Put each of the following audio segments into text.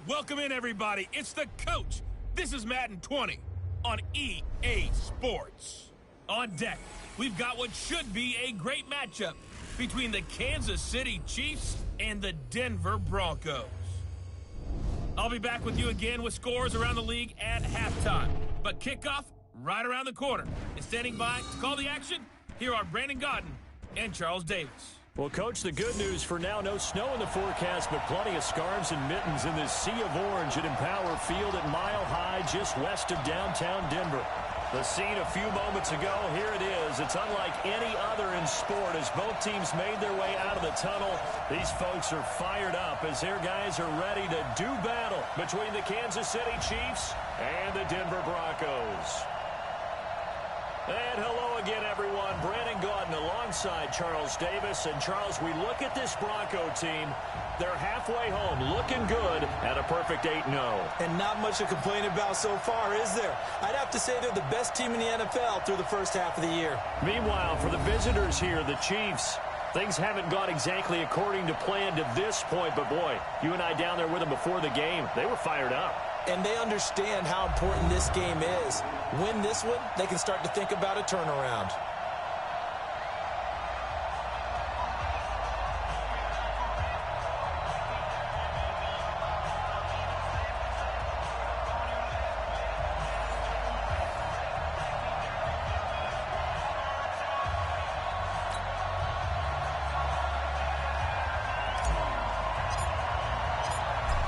Welcome in, everybody. It's the coach. This is Madden 20 on EA Sports. On deck, we've got what should be a great matchup between the Kansas City Chiefs and the Denver Broncos. I'll be back with you again with scores around the league at halftime. But kickoff right around the corner. And standing by to call the action, here are Brandon Godden and Charles Davis. Well, Coach, the good news for now, no snow in the forecast, but plenty of scarves and mittens in this sea of orange at Empower Field at Mile High, just west of downtown Denver. The scene a few moments ago, here it is. It's unlike any other in sport as both teams made their way out of the tunnel. These folks are fired up as their guys are ready to do battle between the Kansas City Chiefs and the Denver Broncos. And hello again, everyone. Brandon Godden alongside Charles Davis. And, Charles, we look at this Bronco team. They're halfway home, looking good at a perfect 8-0. And not much to complain about so far, is there? I'd have to say they're the best team in the NFL through the first half of the year. Meanwhile, for the visitors here, the Chiefs, things haven't gone exactly according to plan to this point. But, boy, you and I down there with them before the game, they were fired up. And they understand how important this game is. Win this one, they can start to think about a turnaround.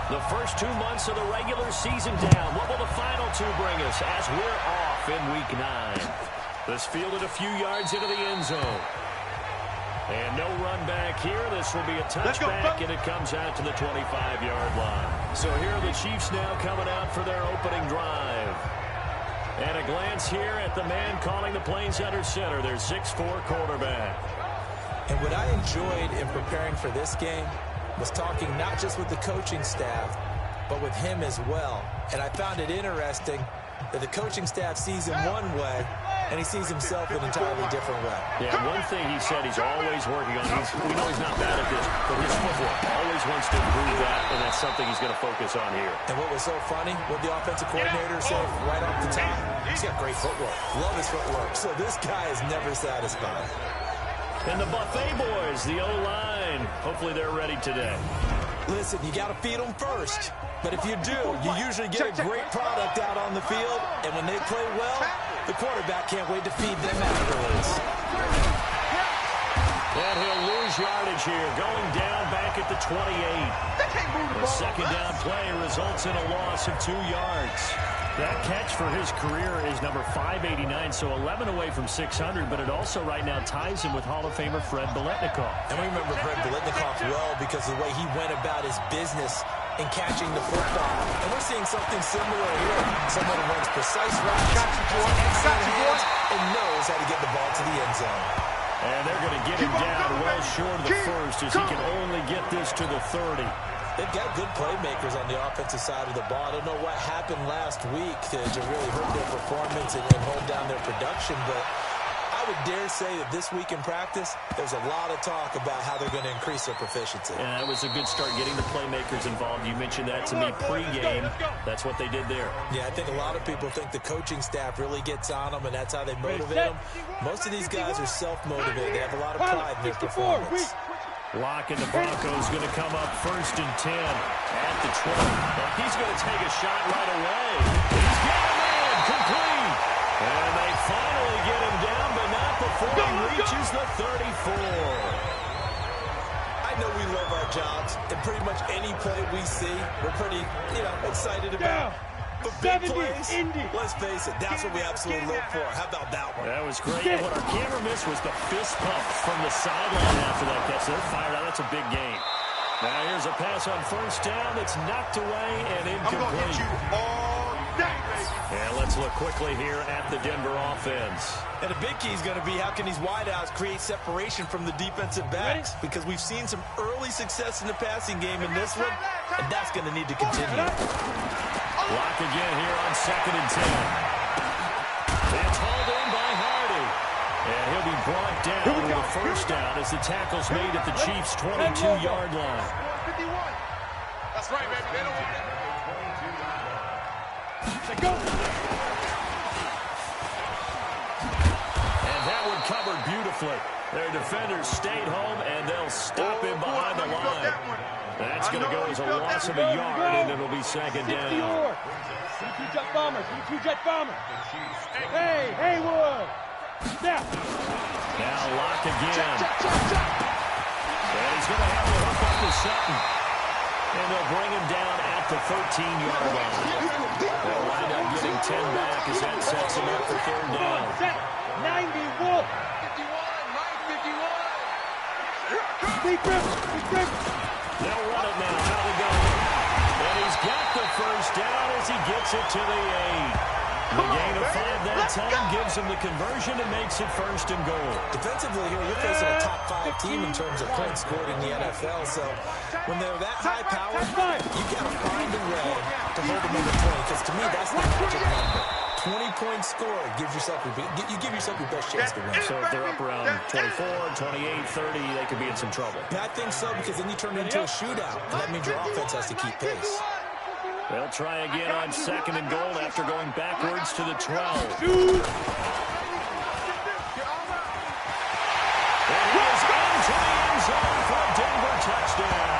The first 2 months of the regular season down. What will the final two bring us as we're off in Week 9? This fielded a few yards into the end zone. And no run back here. This will be a touchback, and it comes out to the 25-yard line. So here are the Chiefs now coming out for their opening drive. And a glance here at the man calling the plays under center, their 6'4 quarterback. And what I enjoyed in preparing for this game was talking not just with the coaching staff, but with him as well. And I found it interesting that the coaching staff sees him one way, and he sees himself an entirely different way. Yeah, one thing he said he's always working on, we know he's not bad at this, but his footwork, always wants to improve that, and that's something he's going to focus on here. And what was so funny, what the offensive coordinator said right off the top, he's got great footwork. Love his footwork. So this guy is never satisfied. And the Buffet boys, the O-line, hopefully they're ready today. Listen, you got to feed them first. But if you do, you usually get a great product out on the field. And when they play well, the quarterback can't wait to feed them afterwards. And he'll lose yardage here, going down back at the 28. The second down play results in a loss of 2 yards. That catch for his career is number 589, so 11 away from 600, but it also right now ties him with Hall of Famer Fred Biletnikoff. And we remember Fred Biletnikoff well because of the way he went about his business in catching the football. And we're seeing something similar here. Someone who runs precise routes, and knows how to get the ball to the end zone. And they're going to get him down well short of the first as he can only get this to the 30. They've got good playmakers on the offensive side of the ball. I don't know what happened last week to really hurt their performance and hold down their production, but I would dare say that this week in practice, there's a lot of talk about how they're going to increase their proficiency. And that was a good start, getting the playmakers involved. You mentioned that to me pregame. That's what they did there. Yeah, I think a lot of people think the coaching staff really gets on them, and that's how they motivate them. Most of these guys are self-motivated. They have a lot of pride in their performance. Lock, and the Broncos going to come up 1st and 10 at the 20. And he's going to take a shot right away. He's got a man complete. And they finally get him down, but not before he reaches the 34. I know we love our jobs, and pretty much any play we see, we're pretty, excited about. But big plays, let's face it, that's what we absolutely live for. How about that one? That was great. And what our camera missed was the fist pump from the sideline after that catch. They're fired out. That's a big game. Now here's a pass on 1st down that's knocked away and incomplete. I'm going to hit you all day, baby. And let's look quickly here at the Denver offense. And the big key is going to be how can these wideouts create separation from the defensive backs? Because we've seen some early success in the passing game in this one, and that's going to need to continue. Lock again here on 2nd and 10. It's hauled in by Hardy. And he'll be brought down with a 1st down as the tackle's made at the Chiefs' 22-yard line. That's right, baby. They don't want it. And that one covered beautifully. Their defenders stayed home, and they'll stop him behind the line. That's going to go as a loss of a yard, and it'll be second down. Jet bombers. Jet bombers. Hey, Haywood. Now Lock again. And he's going to have to hook up to Sutton. And they'll bring him down at the 13-yard line. They'll wind up getting 10 back as that sets him up for third down. 91. 51. They'll run it now. How they go? And he's got the first down as he gets it to the 8. The gain of 5 that time gives him the conversion and makes it first and goal. Defensively here, you're facing a top 5 team in terms of points scored in the NFL. So when they're that high powered, you got to find a way to hold them under 20. Because to me, that's the magic number. 20 points scored gives yourself you give yourself your best chance to win. So if they're up around 24, 28, 30, they could be in some trouble. Yeah, I think so, because then you turn it into a shootout. And that means your offense has to keep pace. They'll try again on second and goal after going backwards to the 12. And he is into the end zone for a Denver touchdown.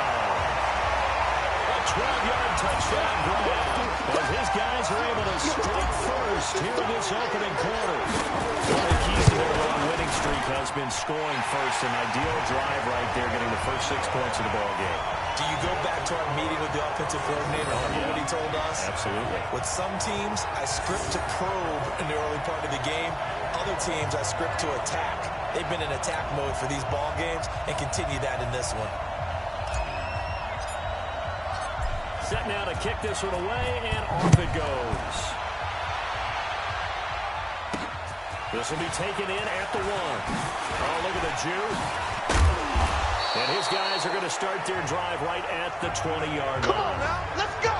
A 12-yard touchdown grab as his guys are able to strike first here in this opening quarter. One of the keys to their long winning streak has been scoring first. An ideal drive right there, getting the first 6 points of the ball game. Do you go back to our meeting with the offensive coordinator? Remember what he told us? Absolutely. With some teams, I script to probe in the early part of the game. Other teams, I script to attack. They've been in attack mode for these ball games and continue that in this one. Set now to kick this one away, and off it goes. This will be taken in at the 1. Oh, look at the Jew. And his guys are going to start their drive right at the 20-yard line. Come on now, let's go!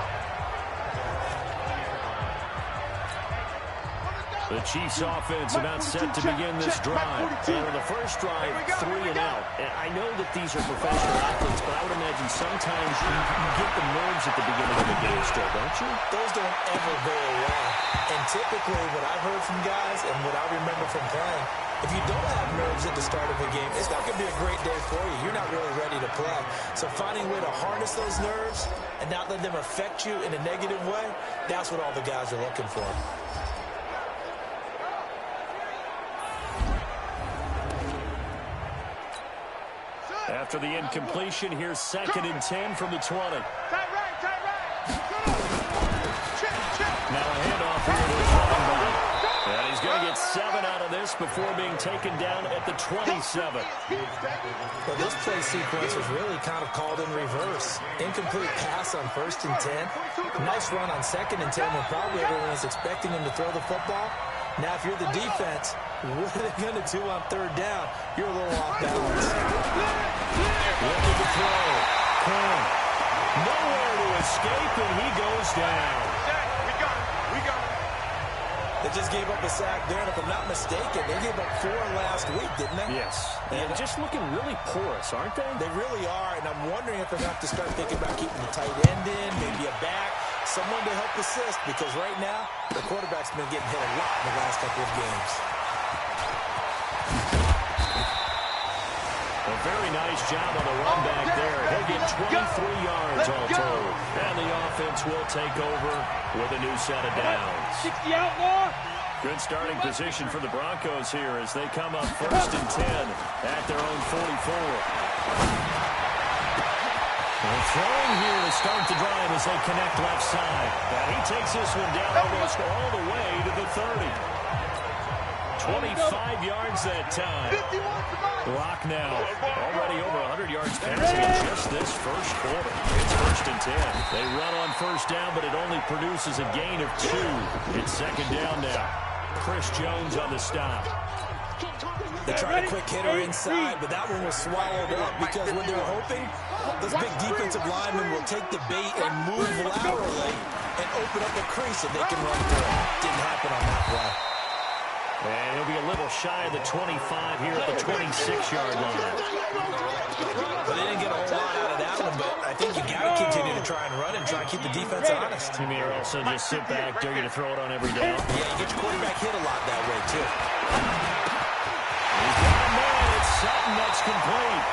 The Chiefs offense about set to begin this drive. And on the first drive, 3 and out. And I know that these are professional athletes, but I would imagine sometimes you get the nerves at the beginning of the game still, don't you? Those don't ever go away. And typically what I've heard from guys and what I remember from playing, if you don't have nerves at the start of a game, it's not going to be a great day for you. You're not really ready to play. So finding a way to harness those nerves and not let them affect you in a negative way, that's what all the guys are looking for. After the incompletion, here's 2nd and 10 from the 20. Tight right, tight right. Now a handoff here to his running back. And he's going to get 7 out of this before being taken down at the 27. Well, this play sequence was really kind of called in reverse. Incomplete pass on 1st and 10. Nice run on 2nd and 10 when probably everyone was expecting him to throw the football. Now, if you're the defense, what are they going to do on 3rd down? You're a little off balance. Look at the throw. Nowhere to escape, and he goes down. We got it. They just gave up a sack there, and if I'm not mistaken, they gave up 4 last week, didn't they? Yes. And just looking really porous, aren't they? They really are, and I'm wondering if they're going to have to start thinking about keeping the tight end in, maybe a back, someone to help assist, because right now, the quarterback's been getting hit a lot in the last couple of games. A very nice job on the run back there. He'll get 23 yards all told. And the offense will take over with a new set of downs. 60 outlaw. Good starting position for the Broncos here as they come up 1st and 10 at their own 44. They're throwing here to start the drive as they connect left side. And he takes this one down almost all the way to the 30. 25 yards that time. Rock now. Already over 100 yards passing in just this first quarter. It's 1st and 10. They run on 1st down, but it only produces a gain of 2. It's 2nd down now. Chris Jones on the stop. They tried a quick hitter inside, but that one was swallowed up because when they're hoping, those big defensive linemen will take the bait and move laterally and open up a crease that they can run through. Didn't happen on that play. And he'll be a little shy of the 25 here at the 26-yard line. But they didn't get a whole lot out of that one, but I think you got to continue to try and run and try trying to keep the defense honest. You may also just sit back, dare you to throw it on every down. Yeah, you get your quarterback hit a lot that way, too. He's got a man. It's Sutton that's complete.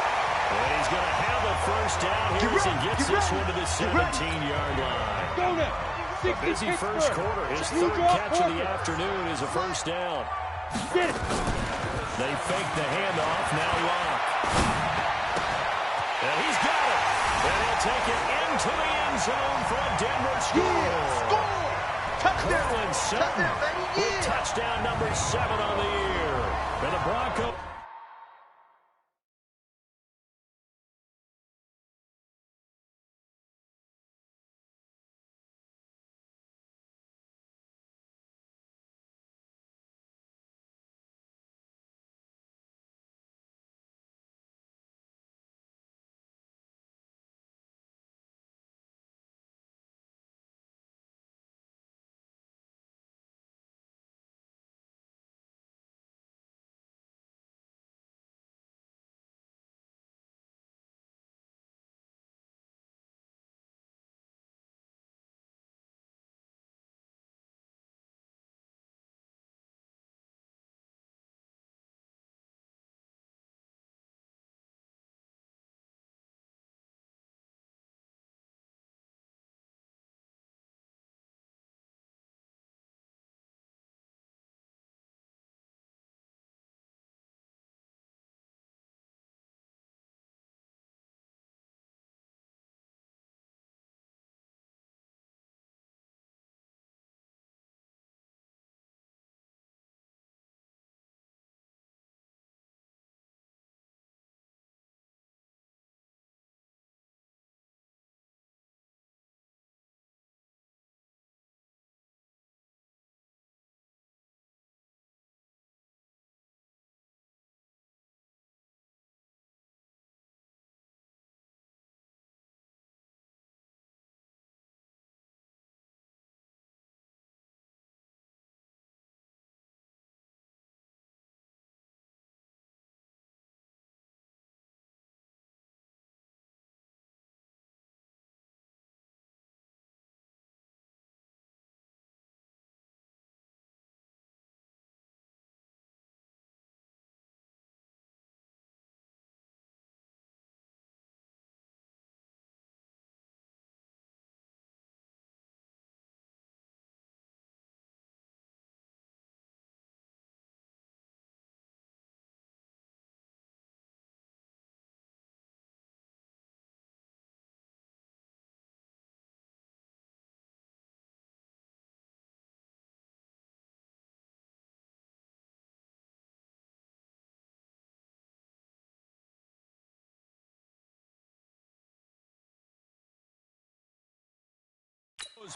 And he's going to have a first down here as he gets this one to the 17-yard line. Go now. A busy first quarter. His third catch of the afternoon is a first down. Get it. They fake the handoff. Now Locke. And he's got it. And he'll take it into the end zone for a Denver score. Score! Touchdown! Sutton with touchdown number 7 on the year. And the Broncos.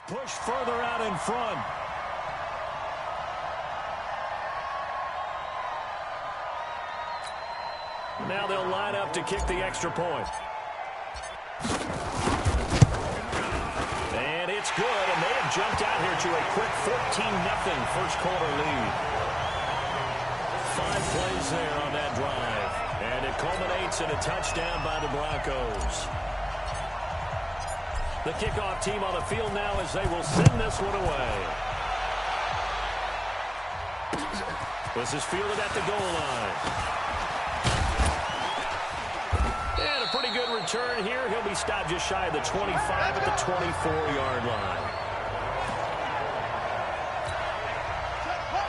Pushed further out in front. Now they'll line up to kick the extra point. And it's good, and they have jumped out here to a quick 14-0 first quarter lead. 5 plays there on that drive, and it culminates in a touchdown by the Broncos. The kickoff team on the field now as they will send this one away. This is fielded at the goal line. And a pretty good return here. He'll be stopped just shy of the 25 at the 24-yard line.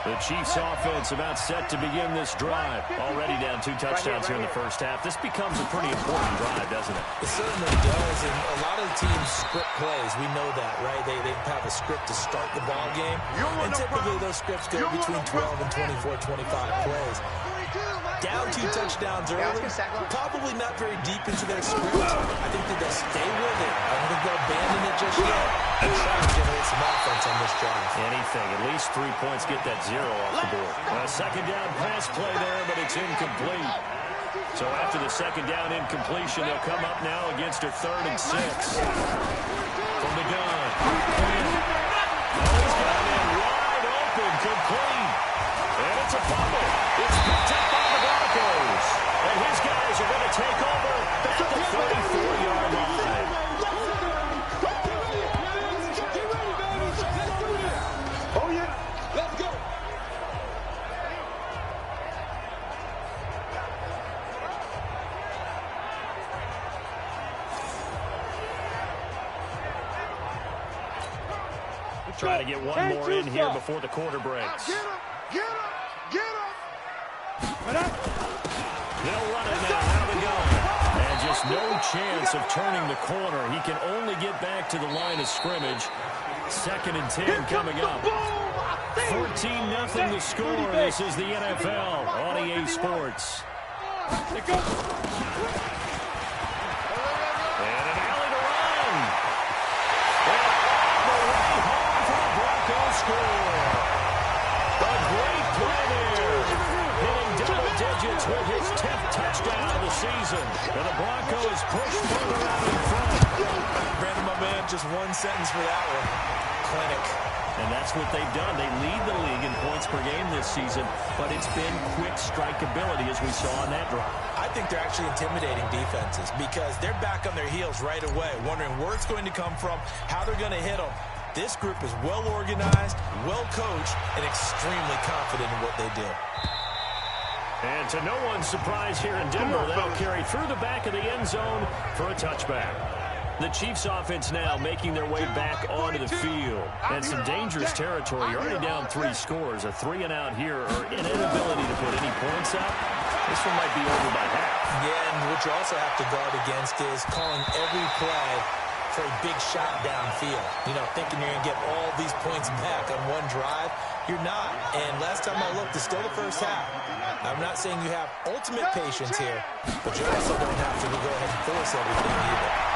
The Chiefs offense about set to begin this drive. Already down 2 touchdowns here in the first half. This becomes a pretty important drive, doesn't it? It certainly does, and a lot of the teams script plays. We know that, right? They have a script to start the ball game, and typically those scripts go between 12 and 24, 25 plays. Down 2 touchdowns early, probably not very deep into their script. I think that they'll stay with it. I don't think they'll abandon it just yet and try to generate some offense on this drive. Anything, at least 3 points, get that 0 off the board. A second down pass play there, but it's incomplete. So after the second down incompletion, they'll come up now against a 3rd and 6. From the gun. He's got it in wide open, complete. And it's a fumble. It's picked up by the Broncos. And his guys are going to take over at the 34-yard line. Trying to get one more in here before the quarter breaks. Get him! Get him! Get him! They'll run it now out of the gun. And just no chance of turning the corner. He can only get back to the line of scrimmage. 2nd and 10 coming up. 14-0 the score. This is the NFL on EA Sports. And an alley to run. And all the way home for the Broncos score. A great play there. Hitting double digits with his 10th touchdown of the season. And the Broncos push further out in front. Brandon, my man, just one sentence for that one. Clinic. And that's what they've done. They lead the league in points per game this season, but it's been quick strikeability as we saw on that drive. I think they're actually intimidating defenses because they're back on their heels right away, wondering where it's going to come from, how they're going to hit them. This group is well organized, well coached, and extremely confident in what they do. And to no one's surprise here in Denver, they'll carry through the back of the end zone for a touchback. The Chiefs offense now making their way back onto the field. And some dangerous territory. You're already down 3 scores. A 3-and-out here or an inability to put any points up. This one might be over by half. Yeah, and what you also have to guard against is calling every play for a big shot downfield. You know, thinking you're going to get all these points back on one drive. You're not. And last time I looked, it's still the first half. I'm not saying you have ultimate patience here, but you also don't have to go ahead and force everything either.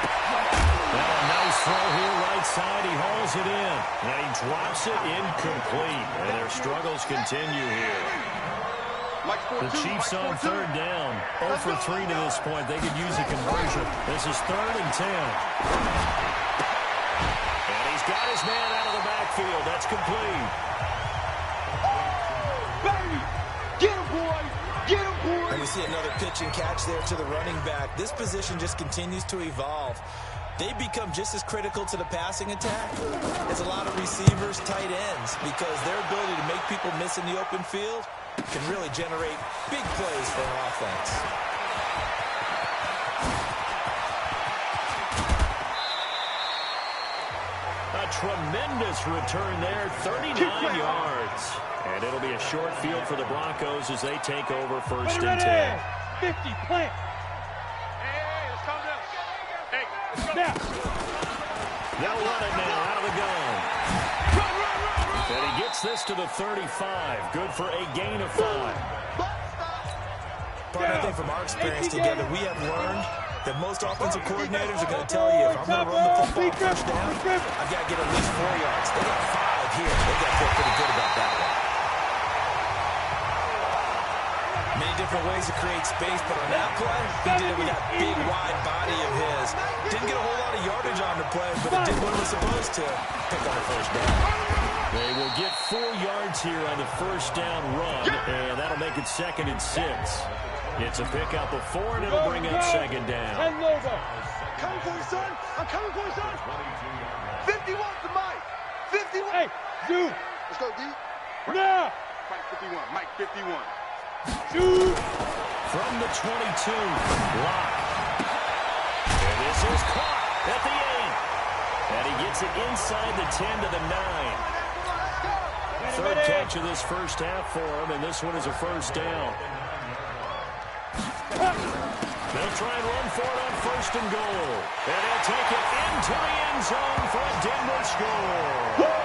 Well, a nice throw here right side. He hauls it in. And he drops it incomplete. And their struggles continue here. The Chiefs on 3rd down. 0 for 3 to this point. They could use a conversion. This is 3rd and 10. And he's got his man out of the backfield. That's complete. Baby! Get him, boy! Get him, boy! And we see another pitch and catch there to the running back. This position just continues to evolve. They become just as critical to the passing attack as a lot of receivers, tight ends, because their ability to make people miss in the open field can really generate big plays for an offense. A tremendous return there, 39 yards. And it'll be a short field for the Broncos as they take over 1st and 10. 50, plant. Snap. They'll run it now out of the gun. And he gets this to the 35. Good for a gain of 5. But I think from our experience together, we have learned that most offensive coordinators are going to tell you, if I'm going to run the football first down, I've got to get at least 4 yards. They got 5 here. They got to feel pretty good about that one. Many different ways to create space, but on that play, he did it with that big, wide body of his. Didn't get a whole lot of yardage on the play, but it did what it was supposed to. Pick on the 1st down. They will get 4 yards here on the 1st down run, and that'll make it 2nd and 6. It's a pickup of 4, and it'll bring up 2nd down. Coming for you, son. I'm coming for you, son. 51 to Mike. 51. Hey, dude. Let's go, D. Now. Mike 51. Mike 51. Shoot! From the 22, block. And this is caught at the 8. And he gets it inside the 10 to the 9. 3rd catch of this 1st half for him, and this one is a 1st down. They'll try and run for it on 1st and goal. And he'll take it into the end zone for a Denver score.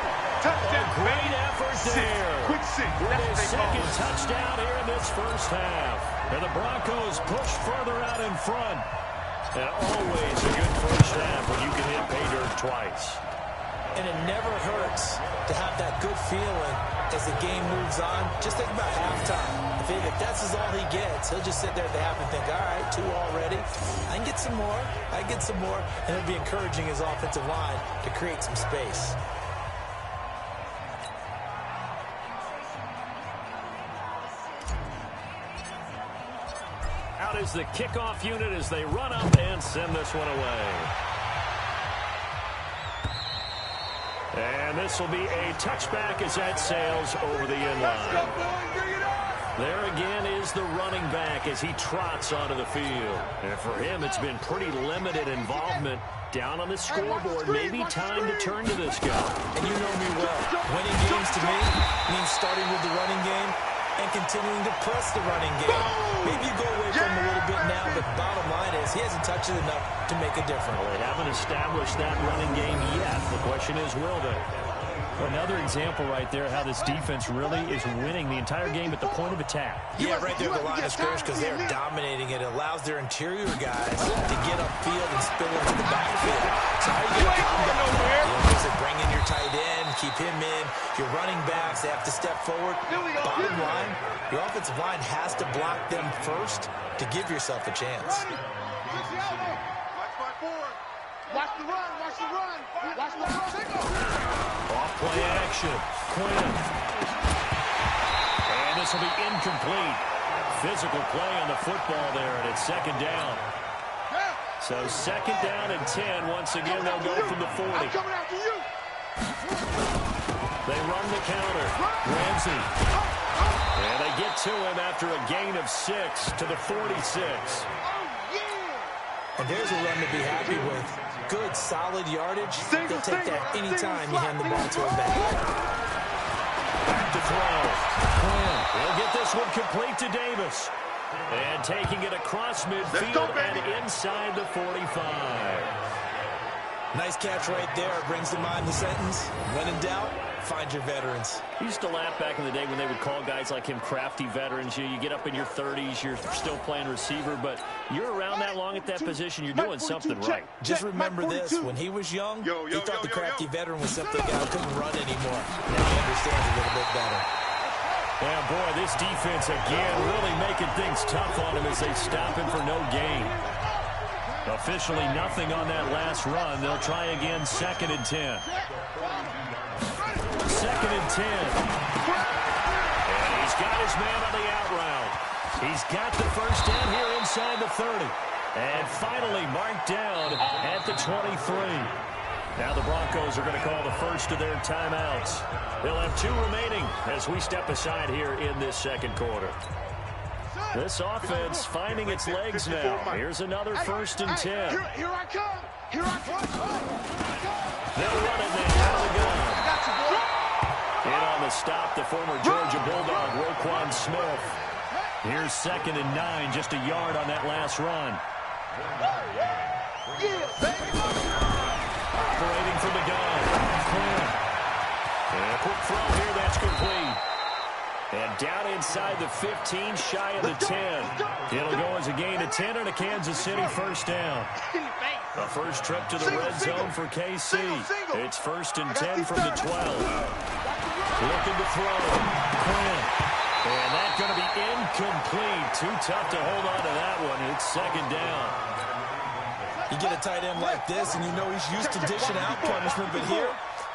A great effort there. With his 2nd touchdown here in this 1st half. And the Broncos push further out in front. And always a good 1st half when you can hit pay dirt twice. And it never hurts to have that good feeling as the game moves on. Just think about halftime. If that's all he gets, he'll just sit there at the half and think, all right, 2 already. I can get some more. I can get some more. And it'll be encouraging his offensive line to create some space. Out is the kickoff unit as they run up and send this one away. And this will be a touchback as that sails over the end line. There again is the running back as he trots onto the field. And for him, it's been pretty limited involvement down on the scoreboard. Maybe time to turn to this guy. And you know me well. Winning games to me means starting with the running game and continuing to press the running game. Maybe you go away from him a little bit now, but bottom line is he hasn't touched it enough to make a difference. Well, they haven't established that running game yet. The question is, will they? Another example right there how this defense really is winning the entire game at the point of attack. Yeah, right there at the line of scrimmage because they're dominating it. It allows their interior guys to get upfield and spill into the backfield. So how are you going to combat that? Is it bring in your tight end, keep him in, your running backs, they have to step forward. Bottom line, your offensive line has to block them first to give yourself a chance. Watch the run, watch the run, watch the run. Off play action. Quinn. And this will be incomplete. Physical play on the football there, and it's second down. So second down and 10. Once again, they'll go from the 40. I'm coming after you. They run the counter. Ramsey. And they get to him after a gain of 6 to the 46. And there's a run to be happy with. Good, solid yardage. They'll take that anytime you hand the ball to him back. Back to throw. Quinn. He'll get this one complete to Davis. And taking it across midfield and inside the 45. Nice catch right there. Brings to mind the sentence, when in doubt, find your veterans. I used to laugh back in the day when they would call guys like him crafty veterans. You get up in your 30s, you're still playing receiver, but you're around that long at that position, you're doing something right. Just remember this, when he was young, he thought the crafty veteran was simply a guy who couldn't run anymore. Now he understands a little bit better. Yeah, boy, this defense again really making things tough on him as they stop him for no gain. Officially nothing on that last run. They'll try again, second and 10. Second and 10. And he's got his man on the out route. He's got the first down here inside the 30. And finally marked down at the 23. Now the Broncos are going to call the first of their timeouts. They'll have 2 remaining as we step aside here in this second quarter. This offense finding its legs now. Here's another first and 10. Here I come. Here I come. They'll run it now out of the gun. In on the stop, the former Georgia Bulldog, Roquan Smith. Here's second and 9, just a yard on that last run. Operating from the gun. Quinn. And a quick throw here, that's complete. And down inside the 15, shy of the 10. It'll go as a gain of 10 and a Kansas City first down. The first trip to the red zone for KC. It's first and 10 from the 12. Looking to throw. Quinn. And that's going to be incomplete. Too tough to hold on to that one. It's second down. You get a tight end like this, and you know he's used to dishing out punishment, but here,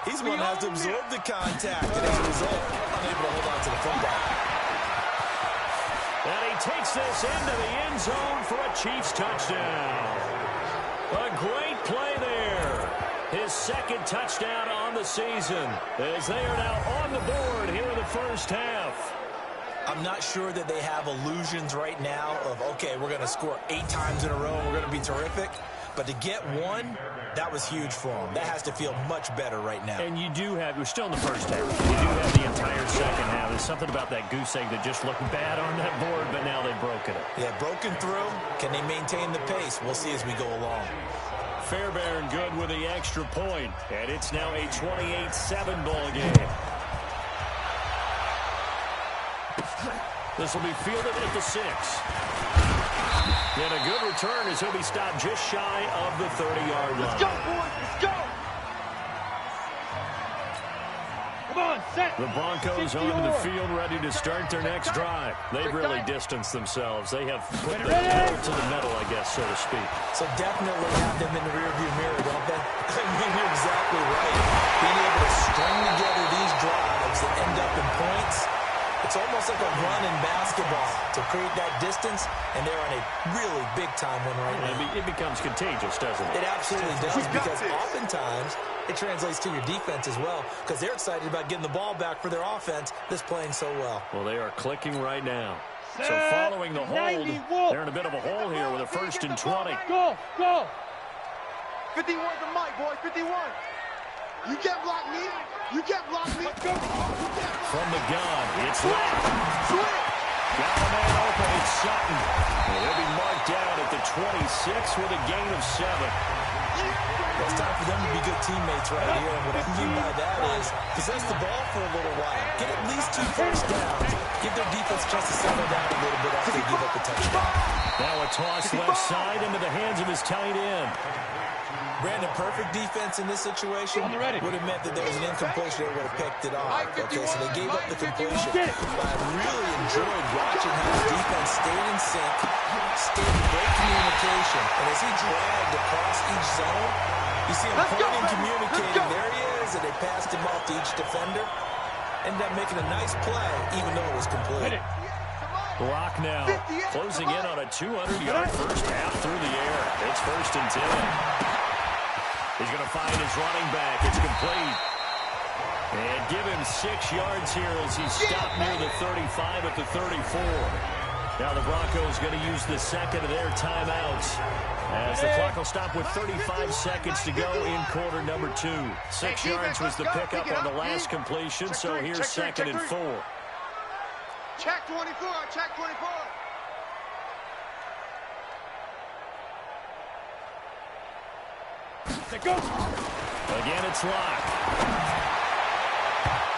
he's the one that has to absorb the contact, and as a result, unable to hold on to the football. And he takes this into the end zone for a Chiefs touchdown. A great play there. His second touchdown on the season as they are now on the board here in the first half. I'm not sure that they have illusions right now of, okay, we're going to score 8 times in a row and we're going to be terrific. But to get one, that was huge for them. That has to feel much better right now. And you do have, we're still in the first half. You do have the entire second half. There's something about that goose egg that just looked bad on that board, but now they've broken it. Yeah, broken through. Can they maintain the pace? We'll see as we go along. Fairbairn good with the extra point, and it's now a 28-7 ball game. This will be fielded at the 6. And a good return as he'll be stopped just shy of the 30-yard line. Let's go, boys. Let's go. Come on, set. The Broncos onto the field ready to start their next drive. They've really distanced themselves. They have put the pedal to the metal, I guess, so to speak. So definitely have them in the rearview mirror, don't they? I mean, you're exactly right. Being able to string together these drives that end up in points, it's almost like a run in basketball to create that distance, and they're on a really big-time one right now. It becomes contagious, doesn't it? It absolutely does, because oftentimes it translates to your defense as well, because they're excited about getting the ball back for their offense that's playing so well. Well, they are clicking right now. So following the hold, they're in a bit of a hole here with a first and 20. Go, go. 51's the mic, boys. 51. You can't block me. You can't block me. From the gun, it's Lapp. Got a man open, it's Sutton. And he'll be marked down at the 26 with a gain of 7. Well, it's time for them to be good teammates right here. And what I mean by that is possess the ball for a little while. Get at least 2 first downs. Give their defense a chance to settle down a little bit after they give up a touchdown. Now a toss left side into the hands of his tight end. Brandon, perfect defense in this situation would have meant that there was an incompletion that would have picked it off. Okay, so they gave up the completion. But I really enjoyed watching how the defense stayed in sync, stayed in great communication. And as he dragged across each zone, you see him pointing, communicating. There he is, and they passed him off to each defender. Ended up making a nice play, even though it was complete. Block now, closing in on a 200-yard first half through the air. It's 1st and 10. He's going to find his running back. It's complete. And give him 6 yards here as he stopped near the 35 at the 34. Now the Broncos going to use the second of their timeouts as the clock will stop with 35 seconds to go in quarter number 2. 6 yards was the pickup on the last completion, so here's 2nd and 4. Check 24. Check 24. Again, it's Locke.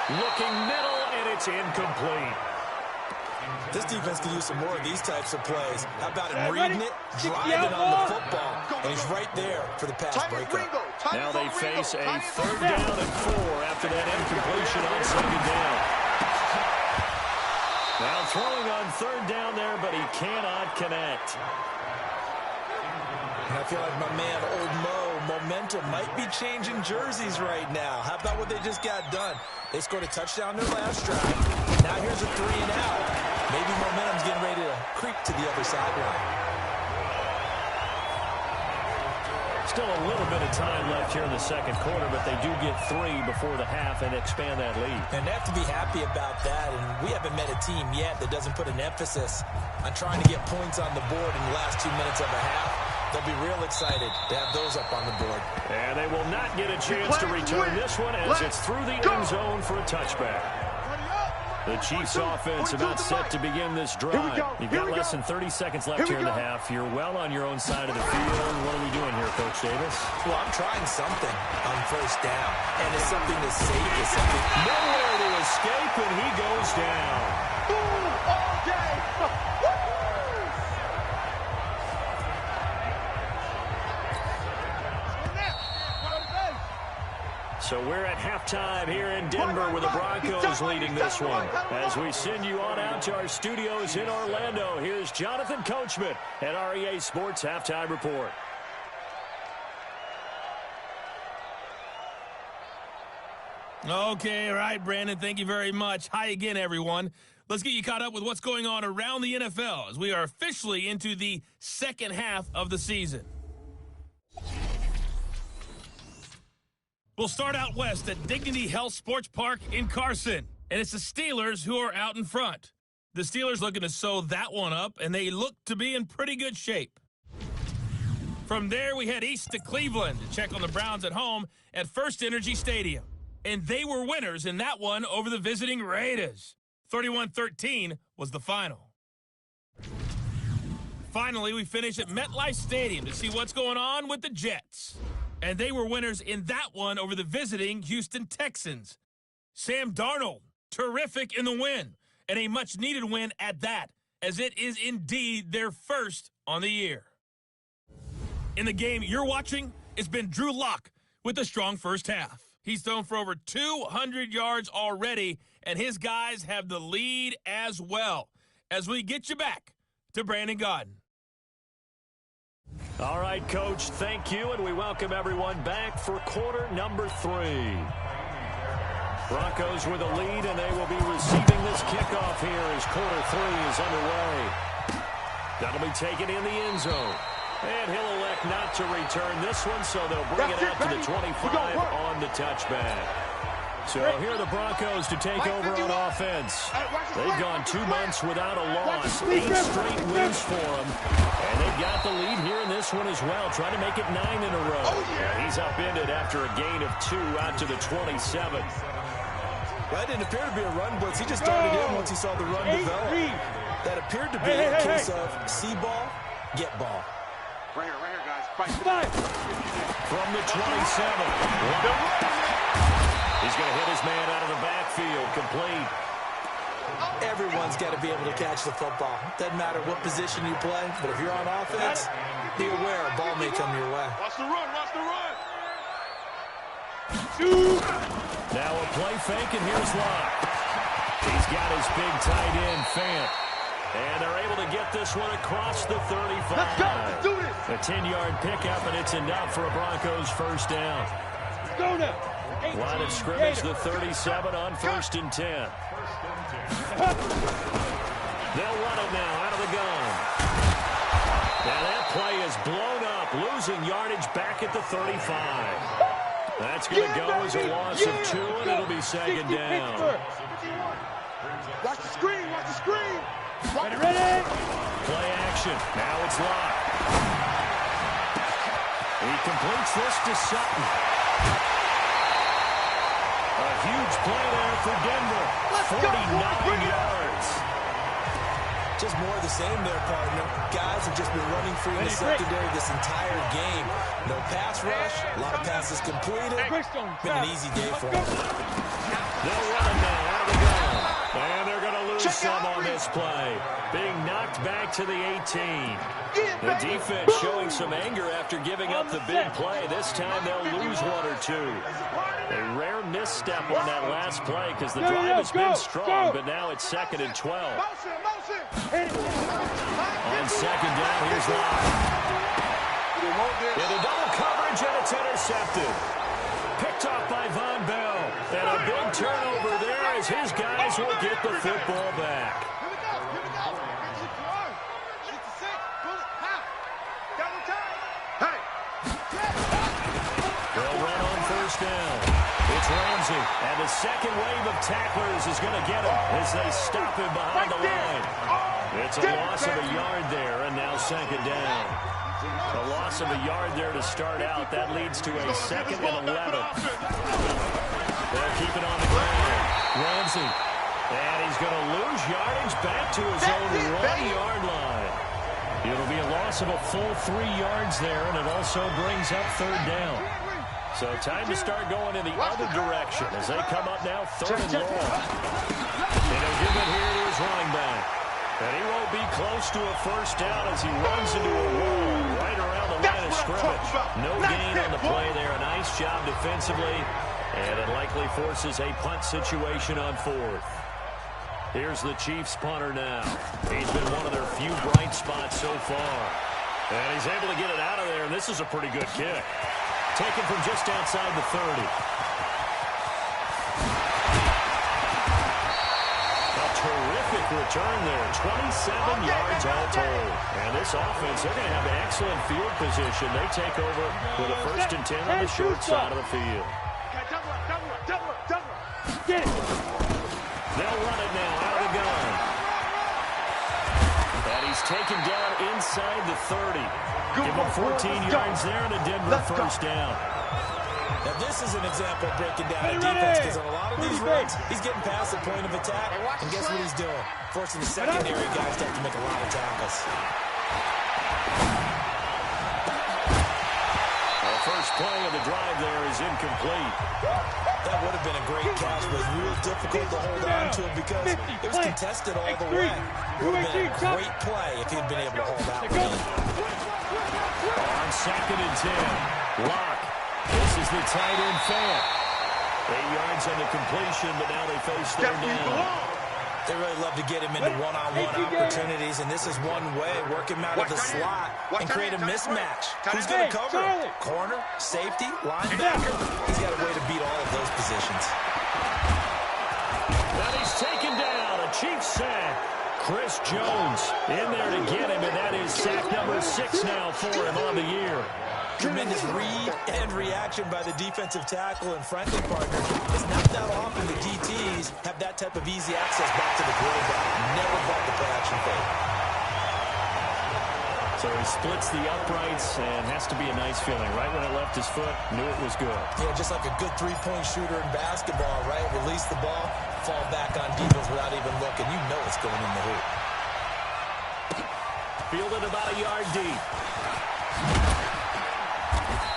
Looking middle, and it's incomplete. This defense could use some more of these types of plays. How about him reading it, driving on the football, and he's right there for the pass breakup. Now they face a 3rd down and 4 after that incompletion on 2nd down. Now throwing on 3rd down there, but he cannot connect. And I feel like my man, Old Mo, momentum might be changing jerseys right now. How about what they just got done? They scored a touchdown their last drive. Now here's a 3 and out. Maybe momentum's getting ready to creep to the other sideline. Still a little bit of time left here in the 2nd quarter, but they do get 3 before the half and expand that lead. And they have to be happy about that. And we haven't met a team yet that doesn't put an emphasis on trying to get points on the board in the last 2 minutes of a half. They'll be real excited to have those up on the board. And they will not get a chance to return this one as it's through the end zone for a touchback. The Chiefs offense about set to begin this drive. You've got less than 30 seconds left here in the half. You're well on your own side of the field. What are we doing here, Coach Davis? Well, I'm trying something on 1st down. And it's something that's safe. It's something nowhere to escape, and he goes down. Boom! All day! So we're at halftime here in Denver with the Broncos leading this one. As we send you on out to our studios in Orlando, here's Jonathan Coachman at REA Sports Halftime Report. Okay, all right, Brandon, thank you very much. Hi again, everyone. Let's get you caught up with what's going on around the NFL as we are officially into the 2nd half of the season. We'll start out west at Dignity Health Sports Park in Carson, and it's the Steelers who are out in front. The Steelers looking to sew that one up, and they look to be in pretty good shape. From there, we head east to Cleveland to check on the Browns at home at First Energy Stadium. And they were winners in that one over the visiting Raiders. 31-13 was the final. Finally, we finish at MetLife Stadium to see what's going on with the Jets. And they were winners in that one over the visiting Houston Texans. Sam Darnold, terrific in the win, and a much-needed win at that, as it is indeed their first on the year. In the game you're watching, it's been Drew Lock with a strong first half. He's thrown for over 200 yards already, and his guys have the lead as well. As we get you back to Brandon Gaudin. All right, Coach, thank you, and we welcome everyone back for quarter number 3. Broncos with a lead, and they will be receiving this kickoff here as quarter 3 is underway. That'll be taken in the end zone. And he'll elect not to return this one, so they'll bring it out to the 25 on the touchback. So here are the Broncos to take over on offense. They've gone 2 months without a loss. 8 straight wins for them. And they've got the lead here in this one as well, trying to make it 9 in a row. And he's upended after a gain of 2 out to the 27. That didn't appear to be a run blitz. He just started in once he saw the run develop. That appeared to be a case of see ball, get ball. Right here, guys. Fight. From the 27. He's going to hit his man out of the backfield. Complete. Everyone's got to be able to catch the football. Doesn't matter what position you play, but if you're on offense, be aware a ball may come your way. Watch the run. Watch the run. Now a play fake, and here's Locke. He's got his big tight end, Fant. And they're able to get this one across the 35. Let's go. Let's do this. A 10-yard pickup, and it's enough for a Broncos first down. Let's go now. Line of scrimmage, the 37 on 1st and 10. They'll run it now out of the gun. Now that play is blown up, losing yardage back at the 35. That's going to go as a loss of 2, and it'll be 2nd down. Watch the screen. Watch the screen. Ready? Play action. Now it's Locke. He completes this to Sutton. A huge play there for Denver. 49 yards. Just more of the same there, partner. Guys have just been running free in the secondary this entire game. No pass rush, a lot of passes completed. Been an easy day for them. They'll run it now out of the gun. And they're going to lose some on this play. Being knocked back to the 18. The defense showing some anger after giving up the big play. This time they'll lose 1 or 2. A rare misstep on that last play because the drive has been strong, but now it's 2nd and 12. On 2nd down, here's Locke. Into double coverage, and it's intercepted. Picked off by Von Bell. And a big turnover there as his guys will get the football back. They'll run on 1st down. It's Ramsey, and the second wave of tacklers is going to get him as they stop him behind the line. It's a loss of a yard there, and now 2nd down. A loss of a yard there to start out. That leads to a 2nd and 11. They'll keep it on the ground. Ramsey, and he's going to lose yardage back to his own 1-yard line. It'll be a loss of a full 3 yards there, and it also brings up 3rd down. So time to start going in the other direction as they come up now 3rd and long. And he'll give it here to his running back. And he won't be close to a 1st down as he runs into a wall right around the line of scrimmage. No gain on the play there. A nice job defensively. And it likely forces a punt situation on 4th. Here's the Chiefs punter now. He's been one of their few bright spots so far. And he's able to get it out of there. And this is a pretty good kick. Taken from just outside the 30. A terrific return there. 27 yards all told. And this offense, they're going to have excellent field position. They take over with a 1st and 10 on the short side of the field. Get it. They'll run it now out of the gun. And he's taken down inside the 30. Give him 14 yards there and a Denver 1st down. Now this is an example of breaking down a defense because on a lot of these runs, he's getting past the point of attack. And guess what he's doing? Forcing the secondary guys to have to make a lot of tackles. The first play of the drive there is incomplete. That would have been a great catch, but it was real difficult to hold on to it because it was contested all the way. It would have been a great play if he'd been able to hold that one in. On 2nd and 10, Locke. This is the tight end Fant. 8 yards on the completion, but now they face 3rd down. They really love to get him into one-on-one opportunities, and this is one way, work him out of the slot and create a mismatch. Who's going to cover him? Corner, safety, linebacker? He's got a way to beat all of those positions. Now he's taken down, a Chiefs sack. Chris Jones in there to get him, and that is sack number 6 now for him on the year. Tremendous read and reaction by the defensive tackle and friendly partner. It's not that often the DTs have that type of easy access back to the quarterback. Never bought the play-action fake. So he splits the uprights and has to be a nice feeling. Right when it left his foot, knew it was good. Yeah, just like a good three-point shooter in basketball, right? Release the ball, fall back on defense without even looking. You know it's going in the hoop. Fielded about a yard deep.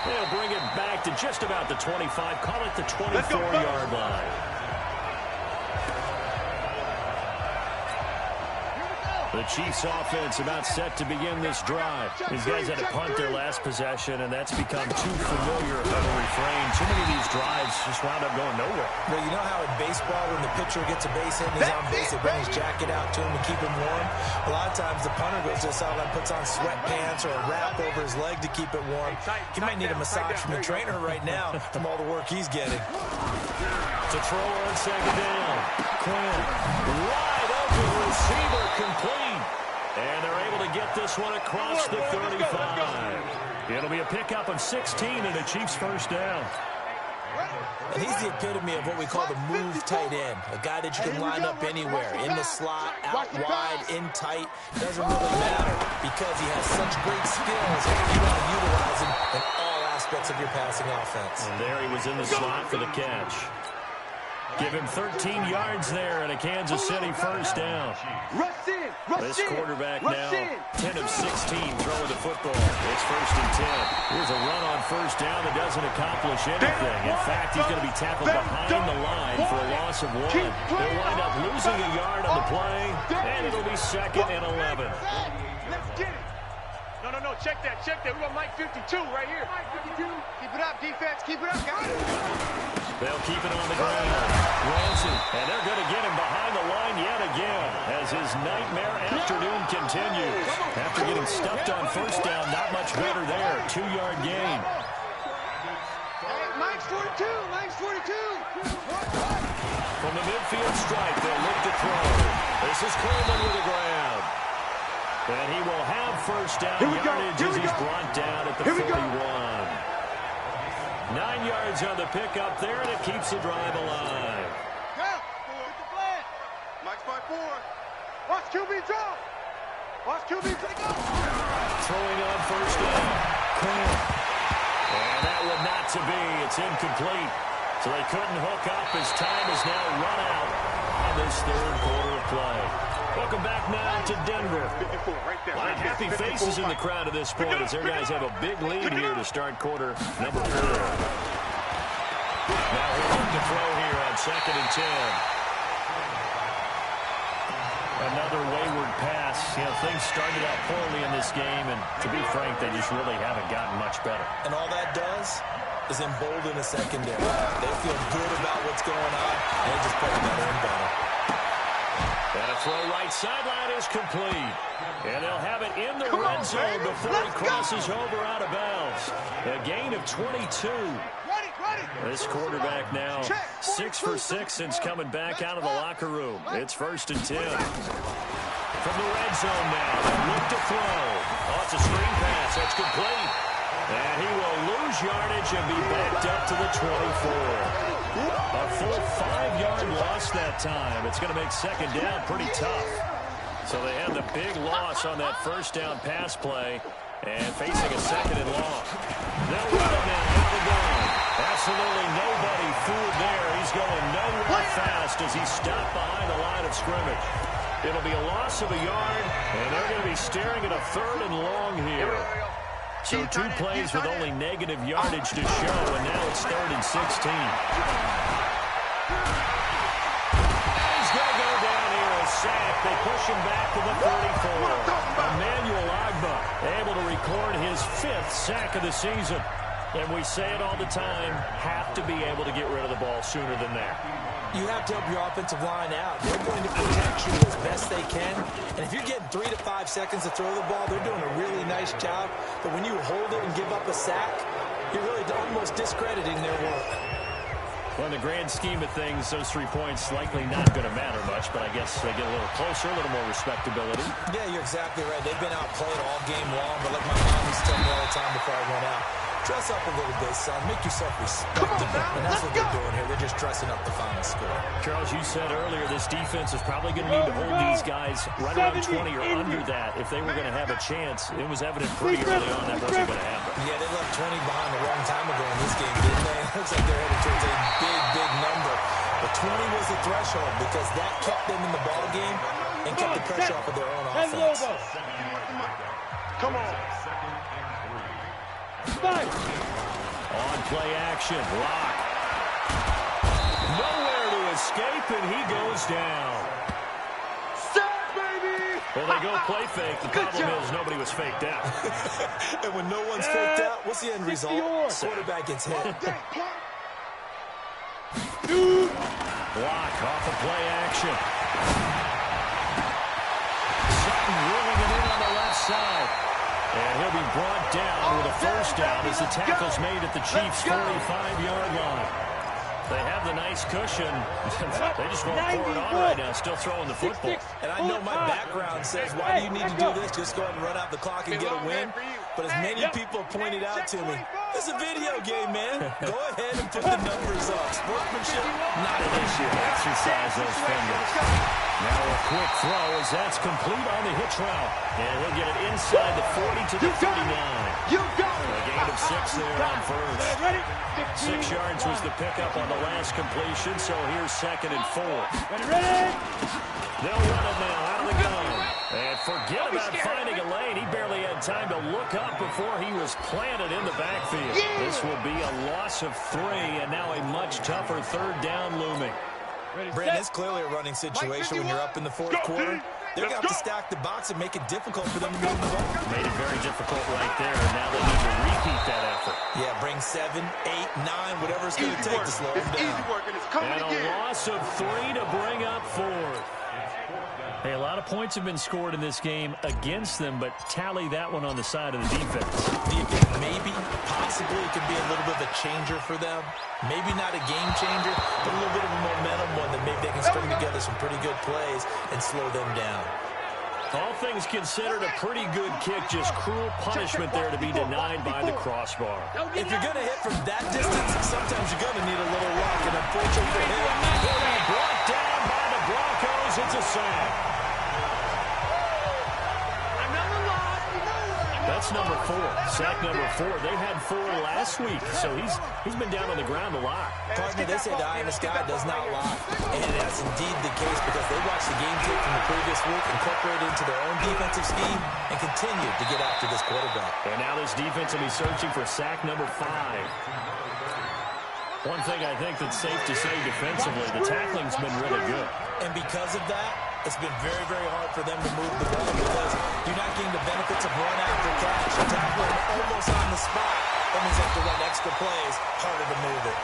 They'll bring it back to just about the 25. Call it the 24-yard line. The Chiefs offense about set to begin this drive. These guys had to punt their last possession, and that's become too familiar of a refrain. Too many of these drives just wound up going nowhere. Well, you know how in baseball when the pitcher gets a base hit and he's on base, they bring his jacket out to him to keep him warm? A lot of times the punter goes to the sideline, puts on sweatpants or a wrap over his leg to keep it warm. He might need a massage from the trainer right now from all the work he's getting. To throw on second down. Quinn, wide open receiver, complete. And they're able to get this one across the 35. It'll be a pickup of 16 and a Chiefs first down. And he's the epitome of what we call the move tight end. A guy that you can line up anywhere. In the slot, out wide, in tight. Doesn't really matter because he has such great skills. You want to utilize him in all aspects of your passing offense. And there he was in the slot for the catch. Give him 13 yards there and a Kansas City first down. This quarterback now 10 of 16 throwing the football. It's first and 10. Here's a run on first down that doesn't accomplish anything. In fact, he's going to be tackled behind the line for a loss of 1. They'll wind up losing a yard on the play, and it'll be second and 11. Let's get it. No, check that. We got Mike 52 right here. Mike 52. Keep it up, defense. Keep it up, guys. They'll keep it on the ground. Ramsey, and they're going to get him behind the line yet again as his nightmare afternoon continues. After getting stuffed on first down, not much better there. 2-yard gain. Hey, Mike's 42. From the midfield stripe, they'll look to throw. This is Coleman with the grab. And he will have first down yardage as he's brought down at the 41. 9 yards on the pickup there, and it keeps the drive alive. Go! Get the flag. Mike's by 4. Watch QB drop. Go. Throwing on first down. Quinn. And that one not to be. It's incomplete. So they couldn't hook up as time is now run out on this third quarter of play. Welcome back now to Denver. A lot of happy faces in the crowd at this point as their guys have a big lead here to start quarter number 4. Now he'll look to throw here on second and 10. Another wayward pass. You know, things started out poorly in this game, and to be frank, they just really haven't gotten much better. And all that does is embolden a secondary. They feel good about what's going on, and they just play better and better. And a throw right sideline is complete. And they'll have it in the red zone before he crosses over out of bounds. A gain of 22. This quarterback now 6 for 6 since coming back out of the locker room. It's first and 10. From the red zone now, they'll look to throw. Oh, it's a screen pass. That's complete. And he will lose yardage and be backed up to the 24. A full 5-yard loss that time. It's going to make second down pretty tough. So they had the big loss on that first down pass play and facing a second and long. They'll run it now out of the gun. Absolutely nobody fooled there. He's going nowhere fast as he's stopped behind the line of scrimmage. It'll be a loss of a yard, and they're going to be staring at a third and long here. So 2 plays with only negative yardage to show, and now it's third and 16. He's going to go down here, a sack. They push him back to the 34. Emmanuel Agba able to record his 5th sack of the season. And we say it all the time, have to be able to get rid of the ball sooner than that. You have to help your offensive line out. They're going to protect you as best they can. And if you're getting 3 to 5 seconds to throw the ball, they're doing a really nice job. But when you hold it and give up a sack, you're really almost discrediting their work. Well, in the grand scheme of things, those 3 points likely not going to matter much, but I guess they get a little closer, a little more respectability. Yeah, you're exactly right. They've been outplayed all game long, but like my mom used to tell me all the time before I went out, Dress up a little bit, son. Make yourself respectable. And that's what they're doing here. They're just dressing up the final score. Charles, you said earlier this defense is probably going to need to hold these guys right around 20 or under that if they were going to have a chance. It was evident pretty early on that wasn't going to happen. Yeah, they left 20 behind a long time ago in this game, didn't they? It looks like they're headed towards a big, big number. But 20 was the threshold because that kept them in the ball game and kept the pressure off of their own offense. Come on. On play action, Rock. Nowhere to escape, and he goes down. Well, they go play fake. The problem is nobody was faked out. And when no one's faked out, what's the end result? Quarterback gets hit. Block off of play action. Sutton rolling it in on the left side. And he'll be brought down with a first down as the tackle's made at the Chiefs' 45-yard line. They have the nice cushion. They just won't pour it on right now, still throwing the football. And I know my background says, why do you need to do this? Just go ahead and run out the clock and get a win. But as many people pointed out to me, it's a video game, man. Go ahead and put the numbers up. Sportsmanship, not an issue. Exercise those fingers. Now a quick throw as that's complete on the hitch route. And he'll get it inside the 40 to the 39. A gain of 6 there on first. 6 yards was the pickup on the last completion, so here's 2nd and 4. They'll run it now out of the gun. And forget about finding a lane. He barely had time to look up before he was planted in the backfield. This will be a loss of 3, and now a much tougher 3rd down looming. Brandon, it's clearly a running situation when you're up in the 4th quarter. They're going to have to stack the box and make it difficult for them to move the ball. Made it very difficult right there, and now they need to repeat that effort. Yeah, bring 7, 8, 9, whatever it's going to take to slow them down. And a loss of 3 to bring up 4th. Hey, a lot of points have been scored in this game against them, but tally that one on the side of the defense. Do you think maybe, possibly, it could be a little bit of a changer for them? Maybe not a game changer, but a little bit of a momentum one that maybe they can string together some pretty good plays and slow them down. All things considered, a pretty good kick, just cruel punishment there to be denied by the crossbar. If you're going to hit from that distance, sometimes you're going to need a little luck, and unfortunately for him, he'll be brought down by the Broncos. It's a sack. That's number 4. Sack number 4. They had 4 last week, so he's been down on the ground a lot. Partner, they say the eye in the sky does not lie. And that's indeed the case because they watched the game tape from the previous week, incorporated into their own defensive scheme, and continued to get after this quarterback. And now this defense will be searching for sack number 5. One thing I think that's safe to say defensively, the tackling's been really good. And because of that, it's been very, very hard for them to move the ball because you're not getting the benefits of run after catch. You're tackling almost on the spot. That means you have to run extra plays, harder to move it.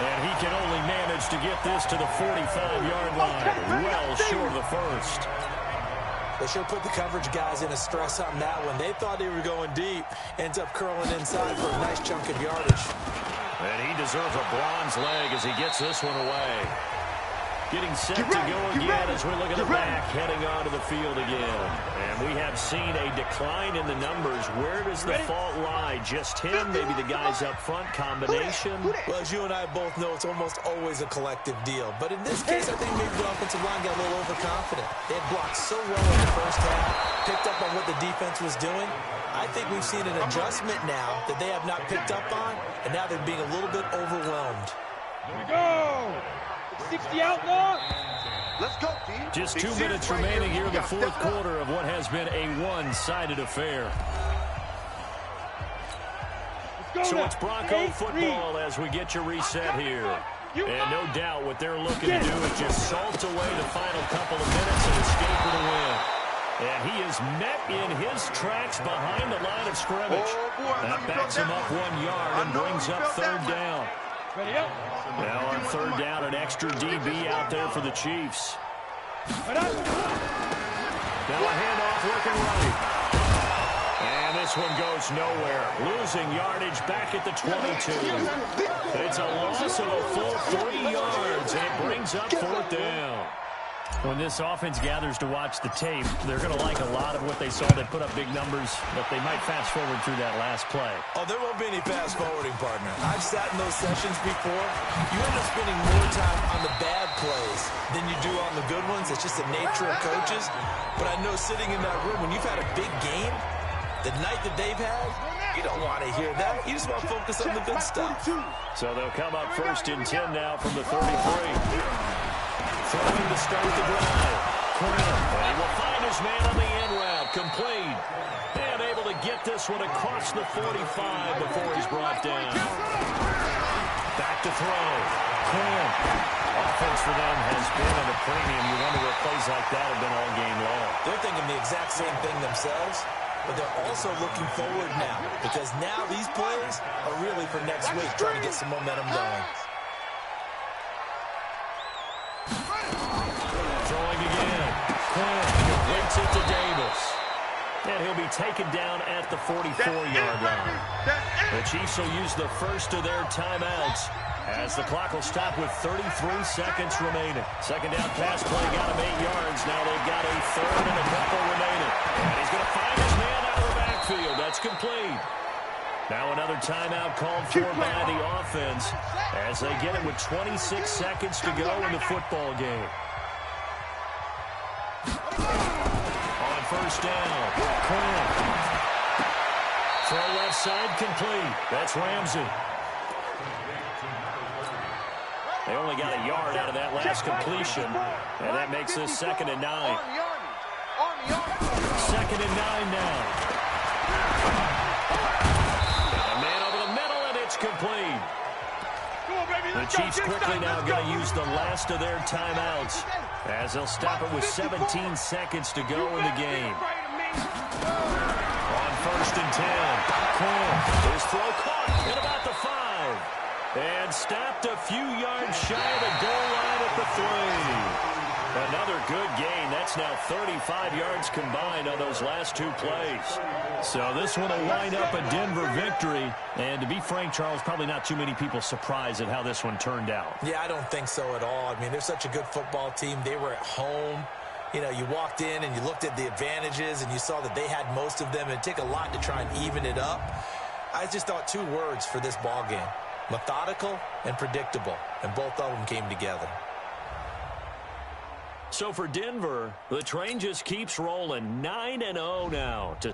And he can only manage to get this to the 45-yard line, well short of the first. They sure put the coverage guys in a stress on that one. They thought they were going deep. Ends up curling inside for a nice chunk of yardage. And he deserves a bronze leg as he gets this one away. Getting set to go again as we look at the back, heading onto the field again. And we have seen a decline in the numbers. Where does the fault lie? Just him? Maybe the guys up front? Combination? Well, as you and I both know, it's almost always a collective deal. But in this case, I think maybe the offensive line got a little overconfident. They had blocked so well in the first half, picked up on what the defense was doing. I think we've seen an adjustment now that they have not picked up on, and now they're being a little bit overwhelmed. Here we go! 60 out now. Let's go, D. Just 2 minutes remaining here in the 4th quarter of what has been a one-sided affair. So it's Bronco football as we get you reset here. And no doubt what they're looking to do is just salt away the final couple of minutes and escape with a win. And he is met in his tracks behind the line of scrimmage. That backs him up 1 yard and brings up 3rd down. Now on 3rd down, an extra DB out there for the Chiefs. Now a handoff looking right. And this one goes nowhere. Losing yardage back at the 22. It's a loss of a full 3 yards, and it brings up 4th down. When this offense gathers to watch the tape, they're going to like a lot of what they saw. They put up big numbers, but they might fast forward through that last play. Oh, there won't be any fast forwarding, partner. I've sat in those sessions before. You end up spending more time on the bad plays than you do on the good ones. It's just the nature of coaches. But I know sitting in that room, when you've had a big game, the night that they've had, you don't want to hear that. You just want to focus on the good stuff. So they'll come up 1st and 10 now from the 33. Throwing to start the drive. Quinn, and he will find his man on the in route. Complete. And able to get this one across the 45 before he's brought down. Back to throw. Quinn. Offense for them has been at a premium. You wonder what plays like that have been all game long. They're thinking the exact same thing themselves, but they're also looking forward now, because now these plays are really for next week, trying to get some momentum going. Throwing again. Quinn completes it to Davis. And he'll be taken down at the 44-yard line. The Chiefs will use the first of their timeouts as the clock will stop with 33 seconds remaining. Second down pass play got him 8 yards. Now they've got a third and a couple remaining. And he's going to find his man out of the backfield. That's complete. Now another timeout called for by the offense as they get it with 26 seconds to go in the football game. On first down, Quinn. Throw left side complete. That's Ramsey. They only got a yard out of that last completion, and that makes this 2nd and 9. 2nd and 9 now. Complete. The Chiefs quickly now going to use the last of their timeouts as they'll stop it with 17 seconds to go in the game. On 1st and 10, Quinn. His throw caught at about the 5. And stopped a few yards shy of the goal line at the 3. Another good gain. That's now 35 yards combined on those last 2 plays. So this one will wind up a Denver victory. And to be frank, Charles, probably not too many people surprised at how this one turned out. Yeah, I don't think so at all. I mean, they're such a good football team. They were at home. You know, you walked in and you looked at the advantages and you saw that they had most of them. It'd take a lot to try and even it up. I just thought 2 words for this ball game: methodical and predictable. And both of them came together. So for Denver, the train just keeps rolling. 9-0 now to